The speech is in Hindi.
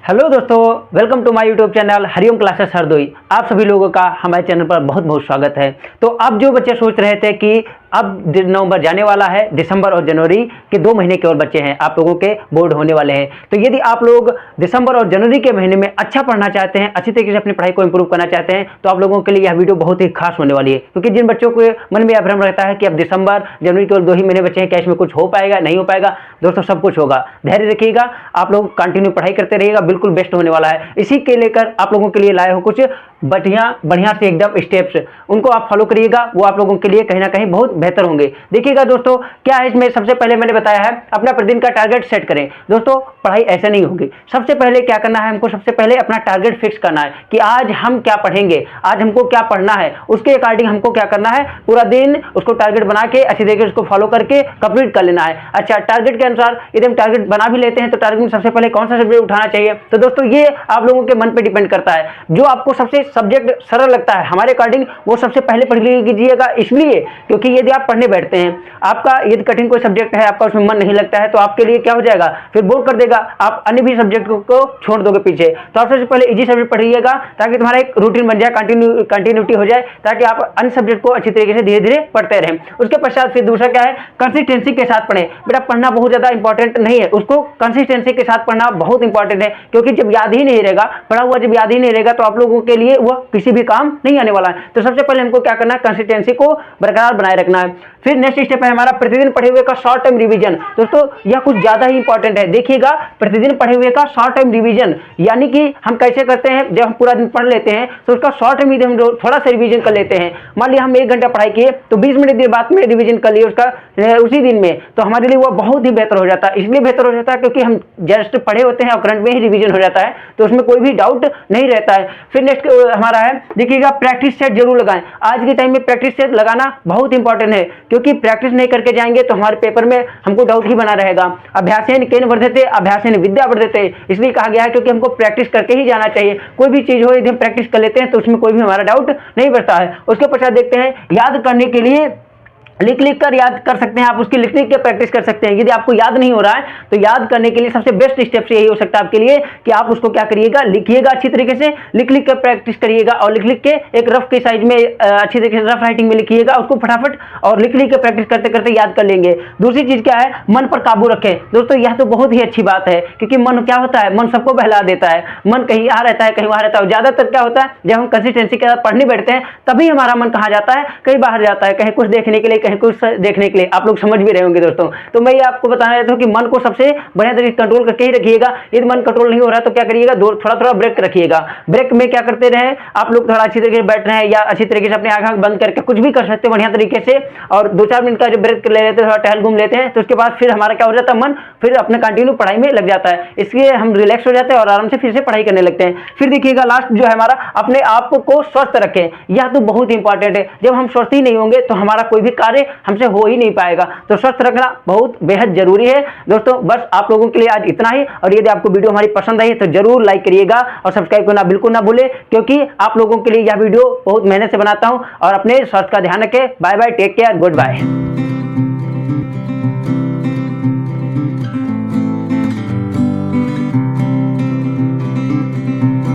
हेलो दोस्तों, welcome to my YouTube channel Hariom classes Hardoi. आप सभी लोगों का हमारे चैनल पर बहुत बहुत स्वागत है। तो अब जो बच्चे सोच रहे थे कि अब नवंबर जाने वाला है, दिसंबर और जनवरी के 2 महीने केवल बच्चे हैं, आप लोगों के बोर्ड होने वाले हैं। तो यदि आप लोग दिसंबर और जनवरी के महीने में अच्छा पढ़ना चाहते हैं, अच्छी तरीके से अपनी पढ़ाई को इंप्रूव करना चाहते हैं, तो आप लोगों के लिए यह वीडियो बहुत ही खास होने वाली है। क्योंकि जिन बच्चों के मन में यह भ्रम रहता है कि अब दिसंबर जनवरी केवल 2 ही महीने बचे हैं, क्या इसमें कुछ हो पाएगा, नहीं हो पाएगा, दोस्तों सब कुछ होगा। धैर्य रखिएगा, आप लोग कंटिन्यू पढ़ाई करते रहिएगा, बिल्कुल बेस्ट होने वाला है। इसी के लेकर आप लोगों के लिए लाए हो कुछ बढ़िया से एकदम स्टेप्स, उनको आप फॉलो करिएगा, वो आप लोगों के लिए कहीं ना कहीं बहुत बेहतर होंगे। देखिएगा दोस्तों, क्या है इसमें, सबसे पहले मैंने बताया है अपना प्रतिदिन का टारगेट सेट करें। दोस्तों पढ़ाई ऐसे नहीं होगी। सबसे पहले क्या करना है, हमको सबसे पहले अपना टारगेट फिक्स करना है कि आज हम क्या पढ़ेंगे, आज हमको क्या पढ़ना है, उसके अकॉर्डिंग हमको क्या करना है, पूरा दिन उसको टारगेट बना के अच्छी तरीके से उसको फॉलो करके कंप्लीट कर लेना है। अच्छा, टारगेट के अनुसार यदि हम टारगेट बना भी लेते हैं तो टारगेट में सबसे पहले कौन सा सब्जेक्ट उठाना चाहिए, तो दोस्तों ये आप लोगों के मन पे डिपेंड करता है। जो आपको सबसे सब्जेक्ट सरल लगता है हमारे अकॉर्डिंग, वो सबसे पहले पढ़ लीजिएगा। इसलिए क्योंकि यदि आप पढ़ने बैठते हैं, आपका यदि कठिन कोई सब्जेक्ट है, आपका उसमें मन नहीं लगता है, तो आपके लिए क्या हो जाएगा, फिर बोर कर देगा, आप अन्य भी सब्जेक्ट को छोड़ दोगे पीछे। तो आप सबसे पहले इजी सब्जेक्ट पढ़िएगा ताकि तुम्हारा एक रूटीन बन जाए, कंटिन्यूटी हो जाए, ताकि आप अन्य सब्जेक्ट को अच्छी तरीके से धीरे धीरे पढ़ते रहें। उसके पश्चात फिर दूसरा क्या है, कंसिस्टेंसी के साथ पढ़ें। बेटा पढ़ना बहुत ज्यादा इंपॉर्टेंट नहीं है, उसको कंसिस्टेंसी के साथ पढ़ना बहुत इंपॉर्टेंट है। क्योंकि जब याद ही नहीं रहेगा, पढ़ा हुआ जब याद ही नहीं रहेगा, तो आप लोगों के लिए वह किसी भी काम नहीं आने वाला है। तो सबसे पहले हमको क्या करना है, कंसिस्टेंसी को बरकरार बनाए रखना है। फिर नेक्स्ट स्टेप है हमारा प्रतिदिन पढ़े हुए का शॉर्ट टाइम रिवीजन। दोस्तों यह कुछ ज्यादा ही इंपॉर्टेंट है। देखिएगा, प्रतिदिन पढ़े हुए का शॉर्ट टाइम रिवीजन, यानी कि हम कैसे करते हैं, जब हम पूरा दिन पढ़ लेते हैं तो उसका शॉर्ट टाइम हम थोड़ा सा रिवीजन कर लेते हैं। मान लिया हम 1 घंटा पढ़ाई किए, तो 20 मिनट देर बाद में रिवीजन कर लिए उसका उसी दिन में, तो हमारे लिए वो बहुत ही बेहतर हो जाता है। इसलिए बेहतर हो जाता है क्योंकि हम जस्ट पढ़े होते हैं और करंट में ही रिवीजन हो जाता है, तो उसमें कोई भी डाउट नहीं रहता है। फिर नेक्स्ट हमारा है, देखिएगा प्रैक्टिस सेट जरूर लगाएं। आज के टाइम में प्रैक्टिस सेट लगाना बहुत इंपॉर्टेंट है, क्योंकि प्रैक्टिस नहीं करके जाएंगे तो हमारे पेपर में हमको डाउट ही बना रहेगा। अभ्यासेन केन वर्धते अभ्यासेन विद्या वर्धते, इसलिए कहा गया है क्योंकि हमको प्रैक्टिस करके ही जाना चाहिए। कोई भी चीज हो यदि हम प्रैक्टिस कर लेते हैं तो उसमें कोई भी हमारा डाउट नहीं बढ़ता है। उसके पश्चात देखते हैं, याद करने के लिए लिख कर याद कर सकते हैं आप, उसकी लिखने की प्रैक्टिस कर सकते हैं। यदि आपको याद नहीं हो रहा है तो याद करने के लिए सबसे बेस्ट स्टेप यही हो सकता है आपके लिए कि आप उसको क्या करिएगा, लिखिएगा अच्छी तरीके से, लिख कर प्रैक्टिस करिएगा, और लिख के एक रफ के साइज में अच्छी तरीके से रफ राइटिंग में लिखिएगा उसको फटाफट, और लिख कर प्रैक्टिस करते करते याद कर लेंगे। दूसरी चीज क्या है, मन पर काबू रखें। दोस्तों यह तो बहुत ही अच्छी बात है, क्योंकि मन क्या होता है, मन सबको बहला देता है। मन कहीं आ रहता है, कहीं वहां रहता है। ज्यादातर क्या होता है, जब हम कंसिस्टेंसी के साथ पढ़ने बैठते हैं तभी हमारा मन कहाँ जाता है, कहीं बाहर जाता है, कहीं कुछ देखने के लिए, कहीं कुछ देखने के लिए। आप लोग समझ भी रहे होंगे दोस्तों। तो मैं ये आपको बताना चाहता हूं कि मन को सबसे बढ़िया तरीके से कंट्रोल करके ही रखिएगा। यदि मन कंट्रोल नहीं हो रहा तो क्या करिएगा, थोड़ा थोड़ा ब्रेक रखिएगा। ब्रेक में क्या करते रहे आप लोग, थोड़ा अच्छी तरीके से बैठ रहे हैं या अच्छी तरीके से अपने आंखें बंद करके कुछ भी कर सकते हैं बढ़िया तरीके से, और 2-4 मिनट का जो ब्रेक ले लेते हैं, थोड़ा टहल घूम लेते हैं, तो उसके बाद फिर हमारा क्या हो जाता है, मन फिर अपने कंटिन्यू पढ़ाई में लग जाता है। इसलिए हम रिलैक्स हो जाते हैं और आराम से फिर से पढ़ाई करने लगते हैं। फिर देखिएगा लास्ट जो है हमारा, अपने आप को स्वस्थ रखें। यह तो बहुत इंपॉर्टेंट है। जब हम स्वस्थ ही नहीं होंगे तो हमारा कोई भी कार्य हमसे हो ही नहीं पाएगा। तो स्वस्थ रखना बहुत बेहद जरूरी है दोस्तों। बस आप लोगों के लिए आज इतना ही, और यदि आपको वीडियो हमारी पसंद आई तो जरूर लाइक करिएगा और सब्सक्राइब करना बिल्कुल ना भूलें, क्योंकि आप लोगों के लिए यह वीडियो बहुत मेहनत से बनाता हूं। और अपने स्वास्थ्य का ध्यान रखें। Bye bye, take care, good bye.